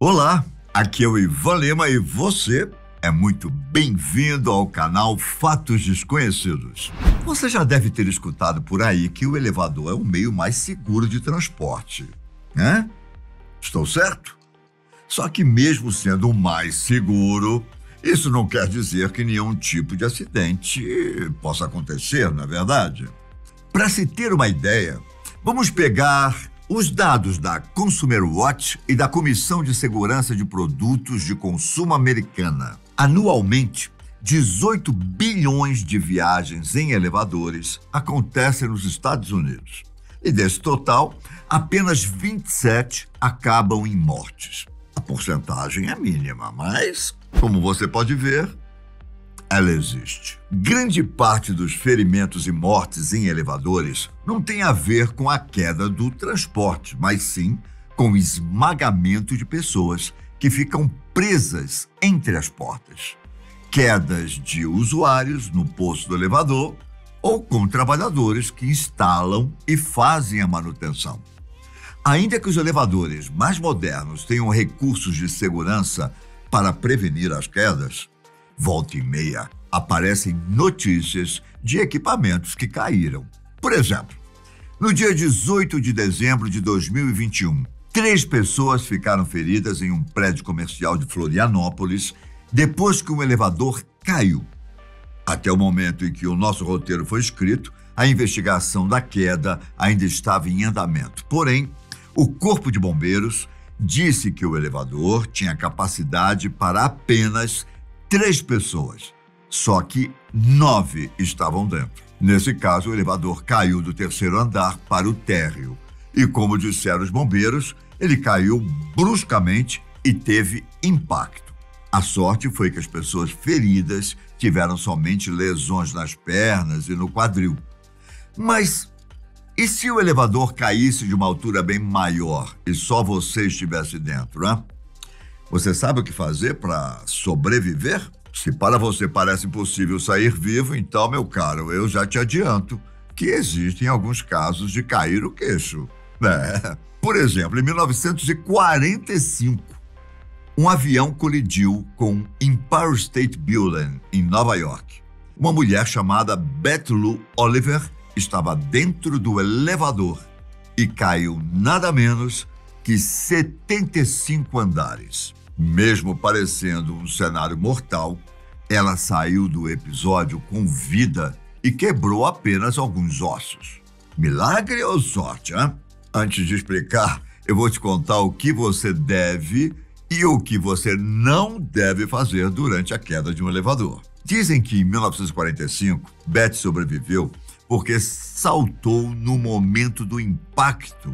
Olá, aqui é o Ivan Lima e você é muito bem-vindo ao canal Fatos Desconhecidos. Você já deve ter escutado por aí que o elevador é o meio mais seguro de transporte, né? Estou certo? Só que mesmo sendo o mais seguro, isso não quer dizer que nenhum tipo de acidente possa acontecer, não é verdade? Para se ter uma ideia, vamos pegar os dados da Consumer Watch e da Comissão de Segurança de Produtos de Consumo americana. Anualmente, 18 bilhões de viagens em elevadores acontecem nos Estados Unidos. E desse total, apenas 27 acabam em mortes. A porcentagem é mínima, mas, como você pode ver, ela existe. Grande parte dos ferimentos e mortes em elevadores não tem a ver com a queda do transporte, mas sim com o esmagamento de pessoas que ficam presas entre as portas. Quedas de usuários no posto do elevador ou com trabalhadores que instalam e fazem a manutenção. Ainda que os elevadores mais modernos tenham recursos de segurança para prevenir as quedas, volta e meia, aparecem notícias de equipamentos que caíram. Por exemplo, no dia 18 de dezembro de 2021, 3 pessoas ficaram feridas em um prédio comercial de Florianópolis depois que um elevador caiu. Até o momento em que o nosso roteiro foi escrito, a investigação da queda ainda estava em andamento. Porém, o Corpo de Bombeiros disse que o elevador tinha capacidade para apenas 3 pessoas, só que 9 estavam dentro. Nesse caso, o elevador caiu do 3º andar para o térreo. E como disseram os bombeiros, ele caiu bruscamente e teve impacto. A sorte foi que as pessoas feridas tiveram somente lesões nas pernas e no quadril. Mas e se o elevador caísse de uma altura bem maior e só você estivesse dentro, né? Você sabe o que fazer para sobreviver? Se para você parece impossível sair vivo, então, meu caro, eu já te adianto que existem alguns casos de cair o queixo. Por exemplo, em 1945, um avião colidiu com Empire State Building, em Nova York. Uma mulher chamada Beth Lou Oliver estava dentro do elevador e caiu nada menos que 75 andares. Mesmo parecendo um cenário mortal, ela saiu do episódio com vida e quebrou apenas alguns ossos. Milagre ou sorte, hein? Antes de explicar, eu vou te contar o que você deve e o que você não deve fazer durante a queda de um elevador. Dizem que em 1945, Beth sobreviveu porque saltou no momento do impacto.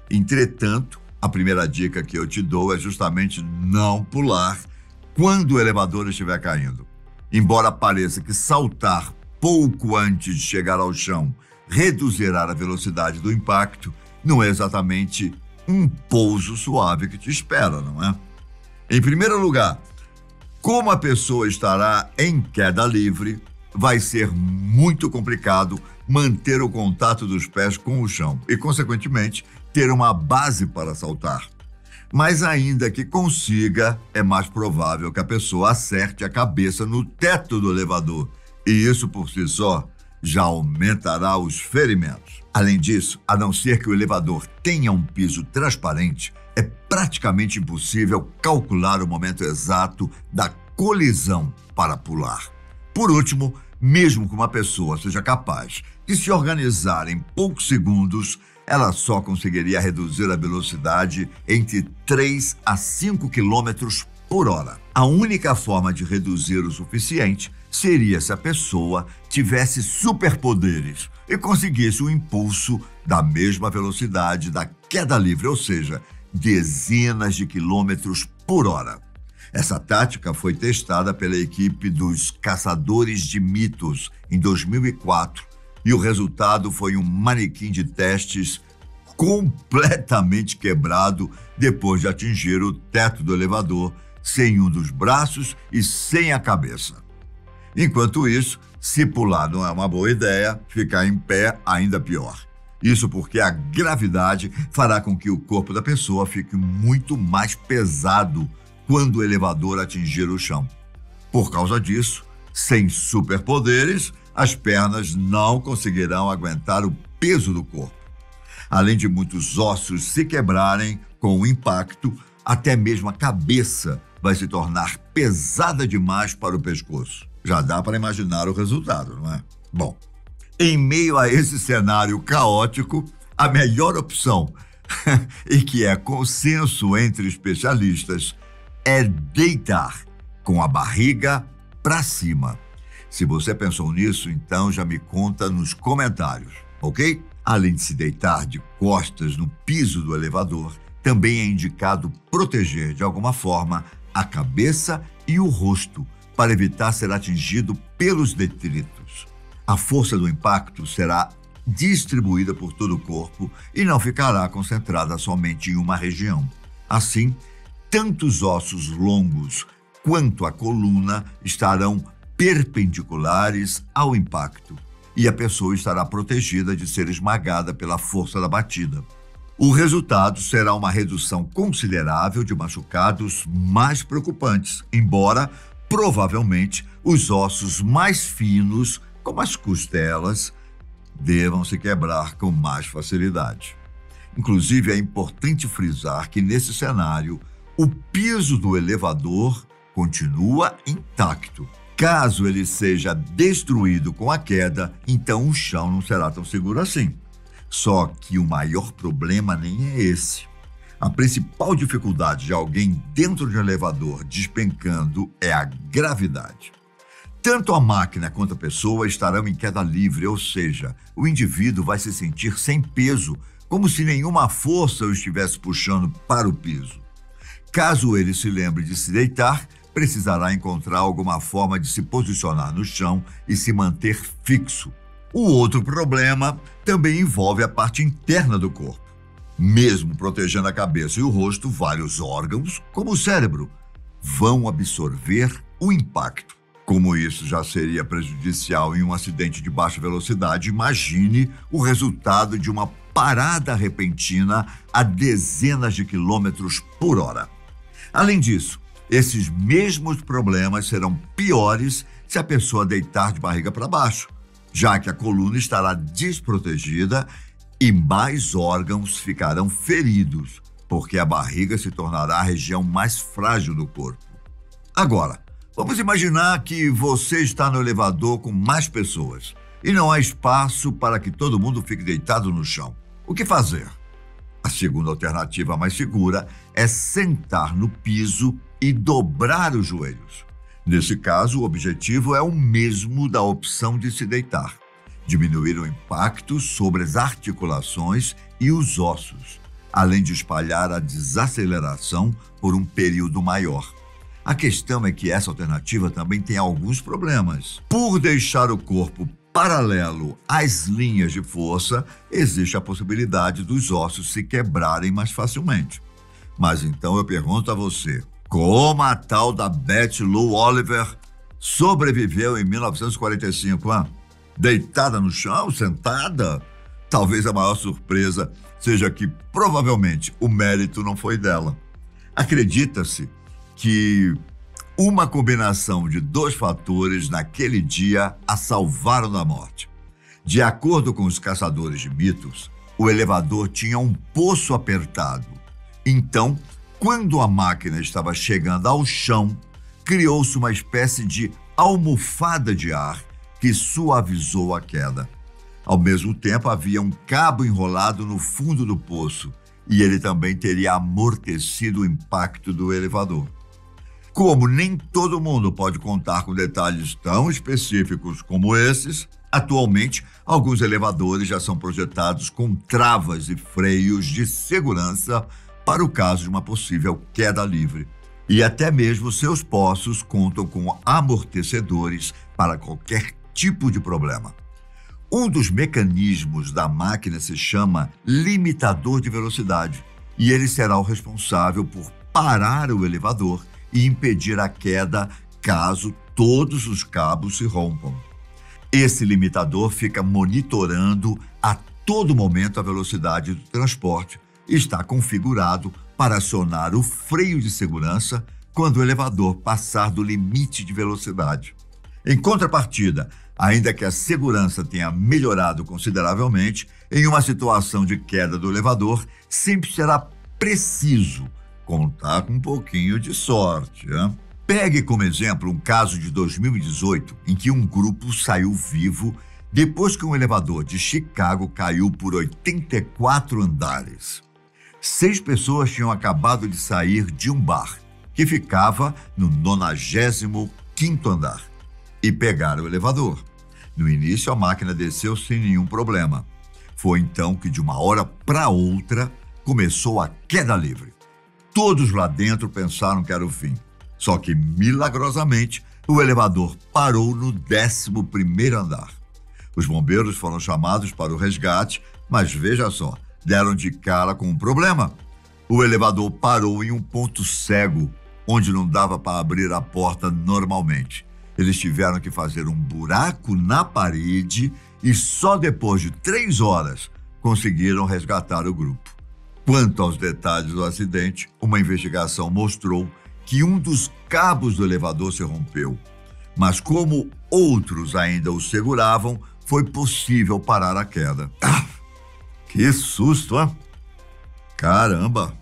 Entretanto, a primeira dica que eu te dou é justamente não pular quando o elevador estiver caindo. Embora pareça que saltar pouco antes de chegar ao chão reduzirá a velocidade do impacto, não é exatamente um pouso suave que te espera, não é? Em primeiro lugar, como a pessoa estará em queda livre, vai ser muito complicado manter o contato dos pés com o chão e, consequentemente, ter uma base para saltar. Mas ainda que consiga, é mais provável que a pessoa acerte a cabeça no teto do elevador. E isso, por si só, já aumentará os ferimentos. Além disso, a não ser que o elevador tenha um piso transparente, é praticamente impossível calcular o momento exato da colisão para pular. Por último, mesmo que uma pessoa seja capaz de se organizar em poucos segundos, ela só conseguiria reduzir a velocidade entre 3 a 5 km por hora. A única forma de reduzir o suficiente seria se a pessoa tivesse superpoderes e conseguisse o impulso da mesma velocidade da queda livre, ou seja, dezenas de quilômetros por hora. Essa tática foi testada pela equipe dos Caçadores de Mitos em 2004 e o resultado foi um manequim de testes completamente quebrado depois de atingir o teto do elevador sem um dos braços e sem a cabeça. Enquanto isso, se pular não é uma boa ideia, ficar em pé ainda pior. Isso porque a gravidade fará com que o corpo da pessoa fique muito mais pesado quando o elevador atingir o chão. Por causa disso, sem superpoderes, as pernas não conseguirão aguentar o peso do corpo. Além de muitos ossos se quebrarem com o impacto, até mesmo a cabeça vai se tornar pesada demais para o pescoço. Já dá para imaginar o resultado, não é? Bom, em meio a esse cenário caótico, a melhor opção, e que é consenso entre especialistas, é deitar com a barriga para cima. Se você pensou nisso, então já me conta nos comentários, ok? Além de se deitar de costas no piso do elevador, também é indicado proteger de alguma forma a cabeça e o rosto para evitar ser atingido pelos detritos. A força do impacto será distribuída por todo o corpo e não ficará concentrada somente em uma região. Assim, tanto os ossos longos quanto a coluna estarão perpendiculares ao impacto e a pessoa estará protegida de ser esmagada pela força da batida. O resultado será uma redução considerável de machucados mais preocupantes, embora, provavelmente, os ossos mais finos, como as costelas, devam se quebrar com mais facilidade. Inclusive, é importante frisar que, nesse cenário, o piso do elevador continua intacto. Caso ele seja destruído com a queda, então o chão não será tão seguro assim. Só que o maior problema nem é esse. A principal dificuldade de alguém dentro de um elevador despencando é a gravidade. Tanto a máquina quanto a pessoa estarão em queda livre, ou seja, o indivíduo vai se sentir sem peso, como se nenhuma força o estivesse puxando para o piso. Caso ele se lembre de se deitar, precisará encontrar alguma forma de se posicionar no chão e se manter fixo. O outro problema também envolve a parte interna do corpo. Mesmo protegendo a cabeça e o rosto, vários órgãos, como o cérebro, vão absorver o impacto. Como isso já seria prejudicial em um acidente de baixa velocidade, imagine o resultado de uma parada repentina a dezenas de quilômetros por hora. Além disso, esses mesmos problemas serão piores se a pessoa deitar de barriga para baixo, já que a coluna estará desprotegida e mais órgãos ficarão feridos, porque a barriga se tornará a região mais frágil do corpo. Agora, vamos imaginar que você está no elevador com mais pessoas e não há espaço para que todo mundo fique deitado no chão. O que fazer? A segunda alternativa mais segura é sentar no piso e dobrar os joelhos. Nesse caso, o objetivo é o mesmo da opção de se deitar: diminuir o impacto sobre as articulações e os ossos, além de espalhar a desaceleração por um período maior. A questão é que essa alternativa também tem alguns problemas. Por deixar o corpo paralelo às linhas de força, existe a possibilidade dos ossos se quebrarem mais facilmente. Mas então eu pergunto a você, como a tal da Beth Lou Oliver sobreviveu em 1945, hein? Deitada no chão, sentada? Talvez a maior surpresa seja que provavelmente o mérito não foi dela. Acredita-se que uma combinação de dois fatores naquele dia a salvaram da morte. De acordo com os caçadores de mitos, o elevador tinha um poço apertado. Então, quando a máquina estava chegando ao chão, criou-se uma espécie de almofada de ar que suavizou a queda. Ao mesmo tempo, havia um cabo enrolado no fundo do poço e ele também teria amortecido o impacto do elevador. Como nem todo mundo pode contar com detalhes tão específicos como esses, atualmente, alguns elevadores já são projetados com travas e freios de segurança para o caso de uma possível queda livre. E até mesmo seus poços contam com amortecedores para qualquer tipo de problema. Um dos mecanismos da máquina se chama limitador de velocidade, e ele será o responsável por parar o elevador e impedir a queda caso todos os cabos se rompam. Esse limitador fica monitorando a todo momento a velocidade do transporte e está configurado para acionar o freio de segurança quando o elevador passar do limite de velocidade. Em contrapartida, ainda que a segurança tenha melhorado consideravelmente, em uma situação de queda do elevador, sempre será preciso contar com um pouquinho de sorte. Hein? Pegue como exemplo um caso de 2018 em que um grupo saiu vivo depois que um elevador de Chicago caiu por 84 andares. 6 pessoas tinham acabado de sair de um bar, que ficava no 95º andar, e pegaram o elevador. No início, a máquina desceu sem nenhum problema. Foi então que, de uma hora para outra, começou a queda livre. Todos lá dentro pensaram que era o fim. Só que, milagrosamente, o elevador parou no 11º andar. Os bombeiros foram chamados para o resgate, mas veja só, deram de cara com um problema. O elevador parou em um ponto cego, onde não dava para abrir a porta normalmente. Eles tiveram que fazer um buraco na parede e só depois de 3 horas conseguiram resgatar o grupo. Quanto aos detalhes do acidente, uma investigação mostrou que um dos cabos do elevador se rompeu. Mas como outros ainda o seguravam, foi possível parar a queda. Que susto, hein? Caramba!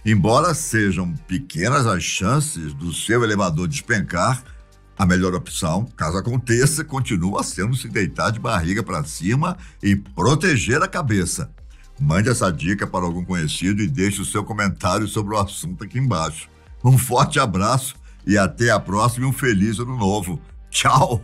Embora sejam pequenas as chances do seu elevador despencar, a melhor opção, caso aconteça, continua sendo se deitar de barriga para cima e proteger a cabeça. Mande essa dica para algum conhecido e deixe o seu comentário sobre o assunto aqui embaixo. Um forte abraço e até a próxima e um feliz ano novo. Tchau!